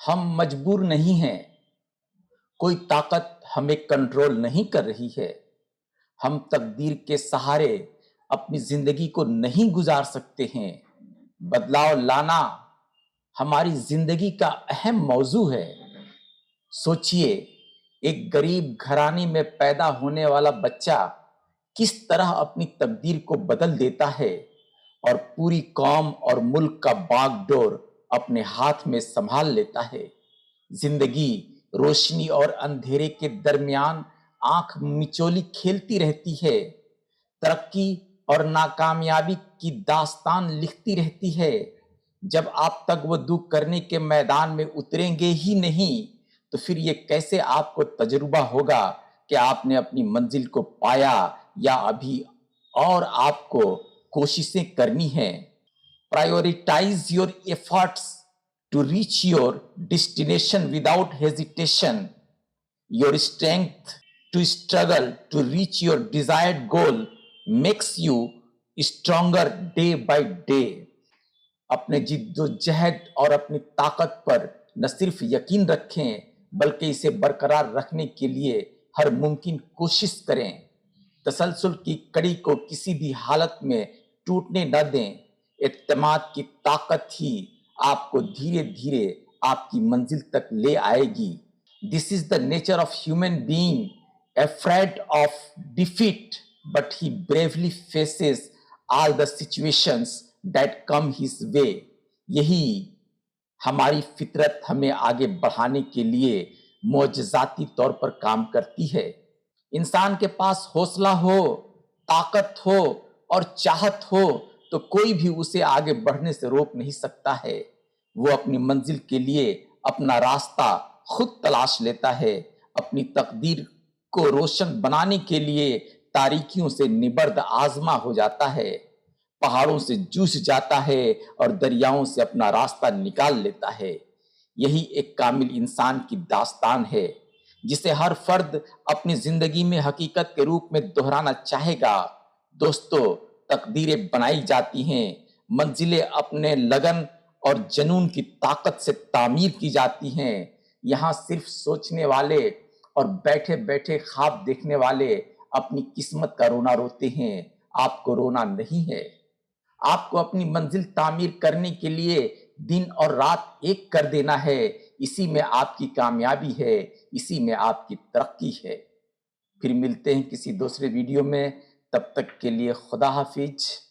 ہم مجبور نہیں ہیں، کوئی طاقت ہمیں کنٹرول نہیں کر رہی ہے۔ ہم تقدیر کے سہارے اپنی زندگی کو نہیں گزار سکتے ہیں۔ بدلاؤ لانا ہماری زندگی کا اہم موضوع ہے۔ سوچئے، ایک غریب گھرانے میں پیدا ہونے والا بچہ کس طرح اپنی تقدیر کو بدل دیتا ہے اور پوری قوم اور ملک کا باغ ڈور اپنے ہاتھ میں سنبھال لیتا ہے۔ زندگی روشنی اور اندھیرے کے درمیان آنکھ مچولی کھیلتی رہتی ہے، ترقی اور ناکامیابی کی داستان لکھتی رہتی ہے۔ جب آپ تگودو کرنے کے میدان میں اتریں گے ہی نہیں تو پھر یہ کیسے آپ کو تجربہ ہوگا کہ آپ نے اپنی منزل کو پایا یا ابھی اور آپ کو کوششیں کرنی ہیں۔ Prioritize your efforts to reach your destination without hesitation. Your strength to struggle to reach your desired goal makes you stronger day by day. اپنے جد و جہد اور اپنی طاقت پر نہ صرف یقین رکھیں بلکہ اسے برقرار رکھنے کے لیے ہر ممکن کوشش کریں۔ تسلسل کی کڑی کو کسی بھی حالت میں ٹوٹنے نہ دیں۔ اعتماد کی طاقت ہی آپ کو دھیرے دھیرے آپ کی منزل تک لے آئے گی۔ This is the nature of human being, afraid of defeat, but he bravely faces all the situations that come his way. یہی ہماری فطرت ہمیں آگے بڑھانے کے لیے معجزاتی طور پر کام کرتی ہے۔ انسان کے پاس حوصلہ ہو، طاقت ہو اور چاہت ہو تو کوئی بھی اسے آگے بڑھنے سے روک نہیں سکتا ہے۔ وہ اپنی منزل کے لیے اپنا راستہ خود تلاش لیتا ہے، اپنی تقدیر کو روشن بنانے کے لیے تاریکیوں سے نبرد آزما ہو جاتا ہے، پہاڑوں سے جوجھ جاتا ہے اور دریاؤں سے اپنا راستہ نکال لیتا ہے۔ یہی ایک کامل انسان کی داستان ہے جسے ہر فرد اپنی زندگی میں حقیقت کے روپ میں دہرانا چاہے گا۔ دوستو، تقدیریں بنائی جاتی ہیں، منزلیں اپنے لگن اور جنون کی طاقت سے تعمیر کی جاتی ہیں۔ یہاں صرف سوچنے والے اور بیٹھے بیٹھے خواب دیکھنے والے اپنی قسمت کا رونا روتے ہیں، آپ کو رونا نہیں ہے۔ آپ کو اپنی منزل تعمیر کرنے کے لیے دن اور رات ایک کر دینا ہے۔ اسی میں آپ کی کامیابی ہے، اسی میں آپ کی ترقی ہے۔ پھر ملتے ہیں کسی دوسرے ویڈیو میں، تب تک کے لیے خدا حافظ۔